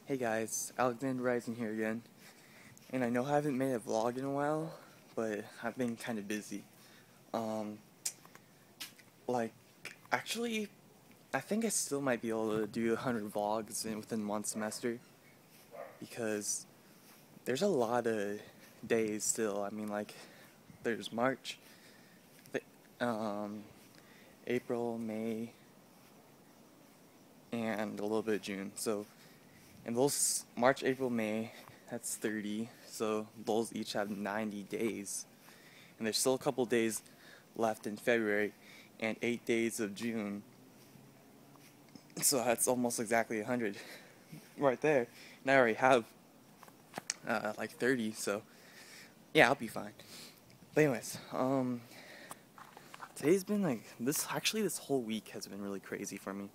Hey guys, AlexanderRising here again, and I know I haven't made a vlog in a while, but I've been kind of busy. Um, like, actually, I think I still might be able to do 100 vlogs within one semester, because there's a lot of days still. I mean, like, there's March, th April, May, and a little bit of June, so and those March, April, May, that's 30. So those each have 90 days. And there's still a couple days left in February and 8 days of June. So that's almost exactly 100 right there. And I already have like 30, so yeah, I'll be fine. But anyways, today's been like this whole week has been really crazy for me.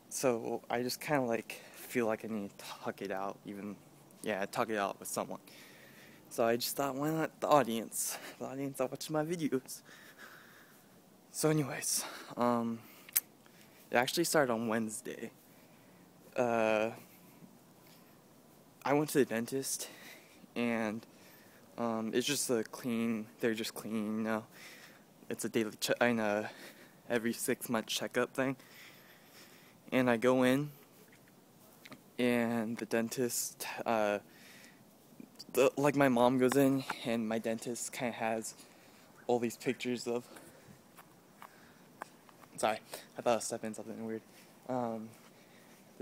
So I just kind of like feel like I need to talk it out, talk it out with someone. So I just thought, why not the audience that watches my videos. So anyways, it actually started on Wednesday. I went to the dentist, and it's just they're just cleaning, it's a daily every 6-month checkup thing. And I go in, and the dentist, like my mom goes in, and my dentist kind of has all these pictures of. Sorry, I thought I stepped in something weird. The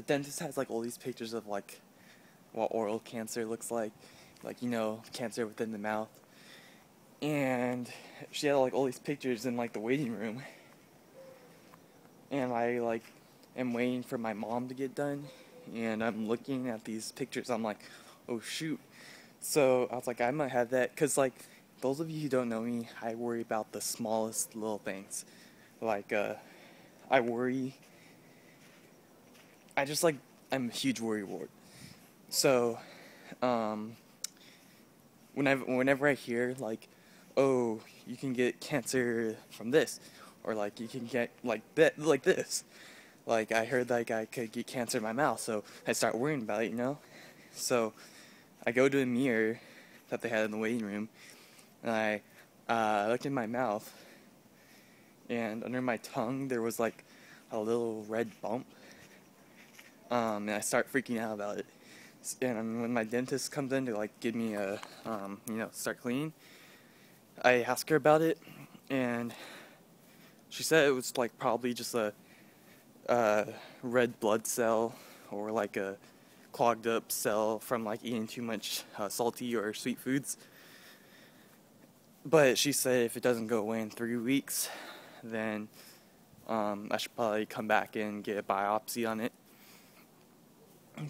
dentist has like all these pictures of like what oral cancer looks like cancer within the mouth. And she had like all these pictures in like the waiting room, and I like am waiting for my mom to get done, and I'm looking at these pictures. I'm like, oh shoot. So I was like, I might have that, because like those of you who don't know me, I worry about the smallest little things. Like I'm a huge worrywart. So whenever I hear like, oh, you can get cancer from this, or like you can get like this. Like, I heard like I could get cancer in my mouth, so I start worrying about it. So I go to a mirror that they had in the waiting room, and I looked in my mouth, and under my tongue there was like a little red bump, and I start freaking out about it. And when my dentist comes in to like give me a start cleaning, I ask her about it, and she said it was like probably just a red blood cell, or like a clogged up cell from like eating too much salty or sweet foods. But she said if it doesn't go away in 3 weeks, then I should probably come back and get a biopsy on it,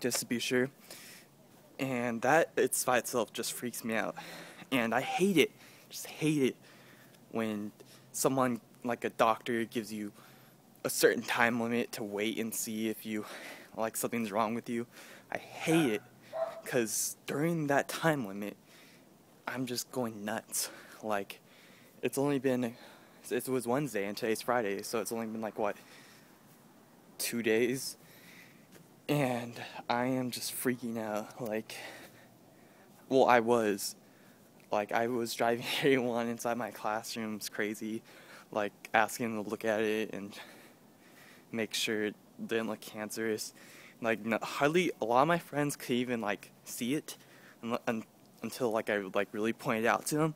just to be sure. And that it's by itself just freaks me out, and I hate it, when someone like a doctor gives you a certain time limit to wait and see if something's wrong with you. I hate it, because during that time limit, I'm just going nuts. Like, it was Wednesday and today's Friday, so it's only been like, 2 days? And I am just freaking out. I was driving everyone inside my classrooms crazy, like asking them to look at it and make sure it didn't look cancerous. Hardly a lot of my friends could even like see it until I really pointed out to them.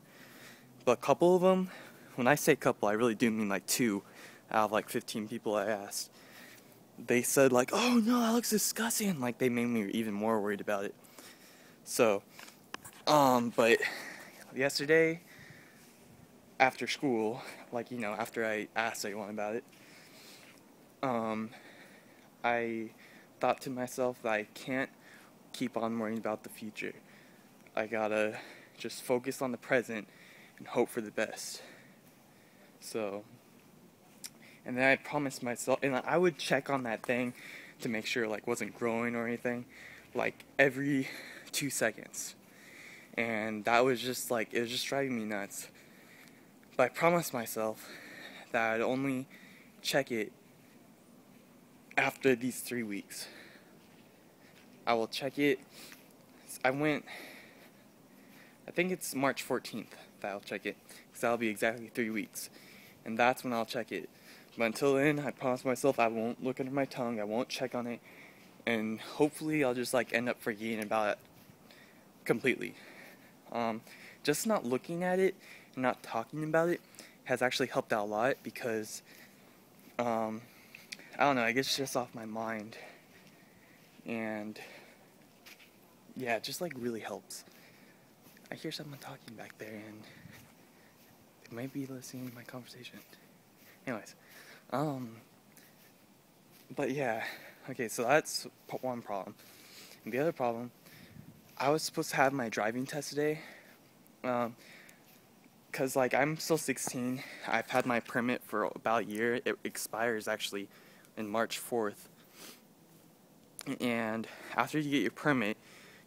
But a couple of them, when I say couple, I really do mean 2 out of 15 people I asked. They said oh no, that looks disgusting. They made me even more worried about it. So, but yesterday after school, after I asked everyone about it, I thought to myself that I can't keep on worrying about the future. I gotta just focus on the present and hope for the best. So, and then I promised myself, and I would check on that thing to make sure wasn't growing or anything, every 2 seconds. And that was just it was just driving me nuts. But I promised myself that I'd only check it after these 3 weeks. I will check it. I think it's March 14th that I'll check it, because that'll be exactly 3 weeks, and that's when I'll check it. But until then, I promise myself I won't look under my tongue, I won't check on it, and hopefully I'll just like end up forgetting about it completely. Just not looking at it and not talking about it has actually helped out a lot, because I don't know, I guess it's just off my mind, and yeah, it just like really helps. I hear someone talking back there, and they might be listening to my conversation. Anyways, but yeah, okay, so that's one problem. And the other problem, I was supposed to have my driving test today, cause like I'm still 16. I've had my permit for about a year. It expires actually in March 4th. And after you get your permit,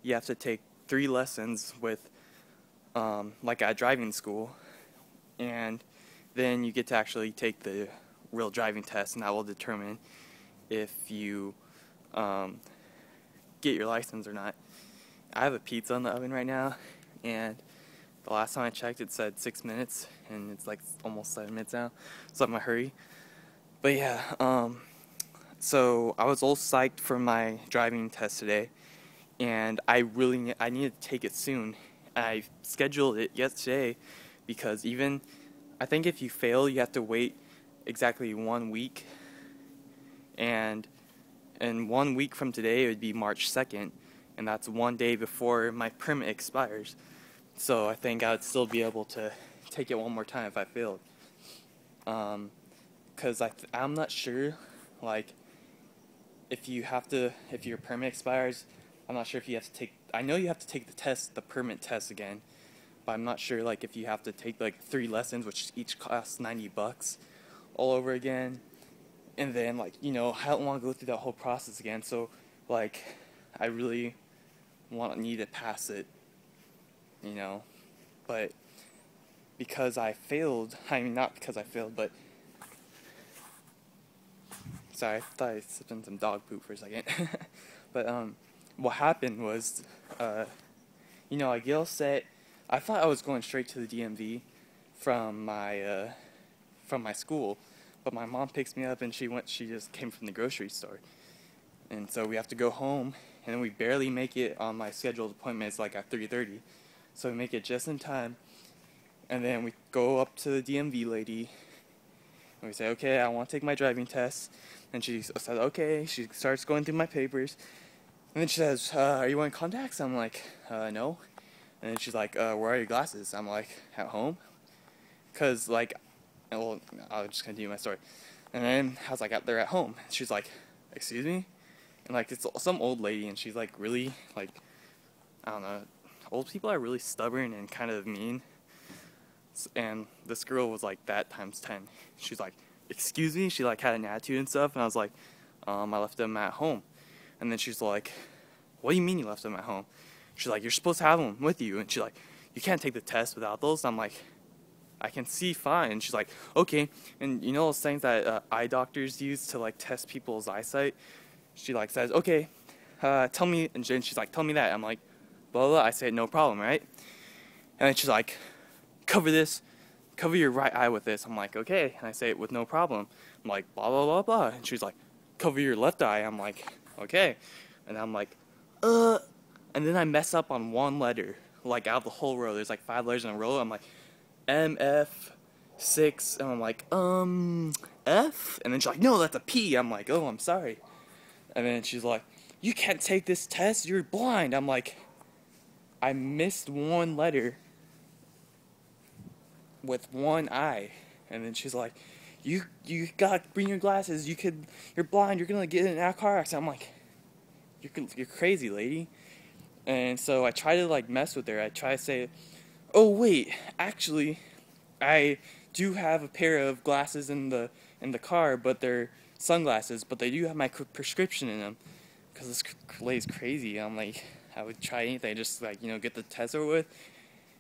you have to take 3 lessons with like at driving school, and then you get to actually take the real driving test, and that will determine if you get your license or not. I have a pizza in the oven right now, and the last time I checked it said 6 minutes, and it's like almost 7 minutes now, so I'm in a hurry. But yeah, so I was all psyched for my driving test today, and I need to take it soon. I scheduled it yesterday because I think if you fail, you have to wait exactly 1 week, and 1 week from today it would be March 2nd, and that's 1 day before my permit expires. So I think I would still be able to take it one more time if I failed. Cause I'm not sure, like, if your permit expires, I'm not sure if you have to take, I know you have to take the permit test again, but I'm not sure, like, if you have to take, like, 3 lessons, which each costs $90 all over again, and then, like, I don't want to go through that whole process again, so, like, I really need to pass it, but because I failed, not because I failed, but, sorry, I thought I sipped in some dog poop for a second, but, what happened was, I get all set. I thought I was going straight to the DMV from my school, but my mom picks me up, and she just came from the grocery store, and so we have to go home, and then we barely make it on my scheduled appointment. It's like at 3:30, so we make it just in time, and then we go up to the DMV lady, and we say, okay, I want to take my driving test, and she says, okay. She starts going through my papers, and then she says, are you wearing contacts? I'm like, no. And then she's like, where are your glasses? I'm like, at home. Because, like, well, I'll just continue my story. And then I was like, they're at home. She's like, excuse me? And, like, it's some old lady, and she's, like, really, like, I don't know. Old people are really stubborn and kind of mean. And this girl was, like, that times 10. She's like, excuse me? She, like, had an attitude and stuff. And I was like, I left them at home. And then she's like, what do you mean you left them at home? She's like, you're supposed to have them with you. And she's like, you can't take the test without those. I'm like, I can see fine. And she's like, okay. And you know those things that eye doctors use to, like, test people's eyesight? She, like, says, okay, tell me. And she's like, tell me that. I'm like, blah, blah, blah. I say, no problem, right? And then she's like, cover your right eye with this. I'm like, okay. And I say it with no problem. I'm like, blah, blah, blah, blah. And she's like, cover your left eye. I'm like, okay. And I'm like, and then I mess up on one letter, like, out of the whole row. There's like 5 letters in a row. I'm like, MF6, and I'm like, F? And then she's like, no, that's a P. I'm like, oh, I'm sorry. And then she's like, you can't take this test, you're blind. I'm like, I missed one letter with one eye. And then she's like, you gotta bring your glasses, you're blind, you're gonna get in a car accident. I'm like, you're crazy, lady. And so I try to, like, mess with her. I try to say, oh wait, actually, I do have a pair of glasses in the car, but they're sunglasses, but they do have my prescription in them. Because this lady's crazy. I'm like, I would try anything, just, like, get the test over with.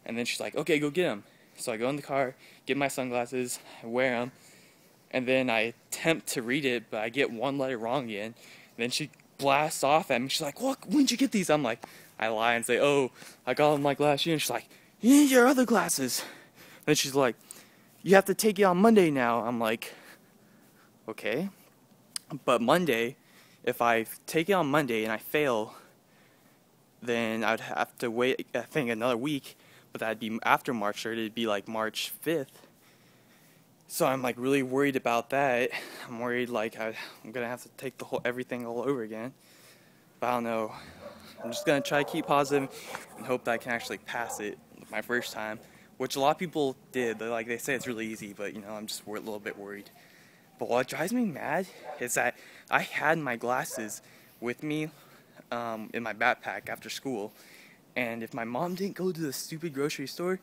And then she's like, okay, go get them. So I go in the car, get my sunglasses, I wear them, and then I attempt to read it, but I get one letter wrong again. And then she blasts off at me. She's like, "What? When'd you get these?" I'm like, I lie and say, "Oh, I got them like last year." And she's like, "You need your other glasses." Then she's like, "You have to take it on Monday now." I'm like, "Okay." But Monday, if I take it on Monday and I fail, then I'd have to wait, I think, another week. But that'd be after March 3rd. It'd be like March 5th. So I'm like really worried about that. I'm worried like I'm gonna have to take everything all over again. But I don't know. I'm just gonna try to keep positive and hope that I can actually pass it my first time, which a lot of people did. They say it's really easy, but I'm just a little bit worried. But what drives me mad is that I had my glasses with me in my backpack after school, and if my mom didn't go to the stupid grocery store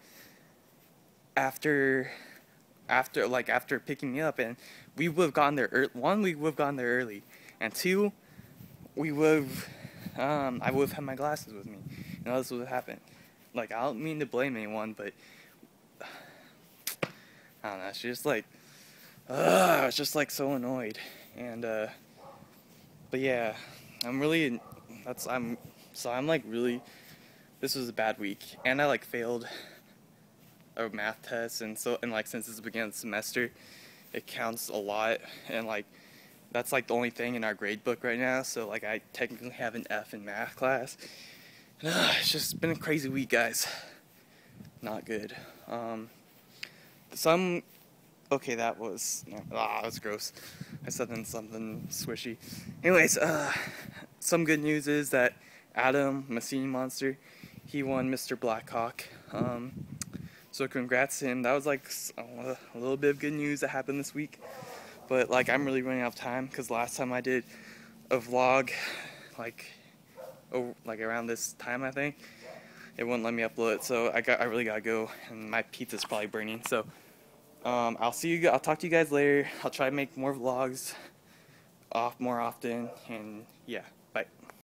after picking me up, and we would have gotten there one, we would have gotten there early, and two, we would have I would have had my glasses with me. This would have happened. I don't mean to blame anyone, but I don't know, it's just I was just so annoyed. And but yeah, I'm really really, this was a bad week, and I failed a math test, and since it's the beginning of the semester, it counts a lot, and that's the only thing in our grade book right now, so I technically have an F in math class. And, it's just been a crazy week, guys. Not good. Okay, that was gross. I said something swishy. Anyways, some good news is that Adam, Massini Monster, he won Mr. Blackhawk. So congrats to him. That was a little bit of good news that happened this week. But I'm really running out of time, because last time I did a vlog around this time, I think, it wouldn't let me upload it. So I really gotta go, and my pizza's probably burning. So I'll talk to you guys later. I'll try to make more vlogs more often, and yeah.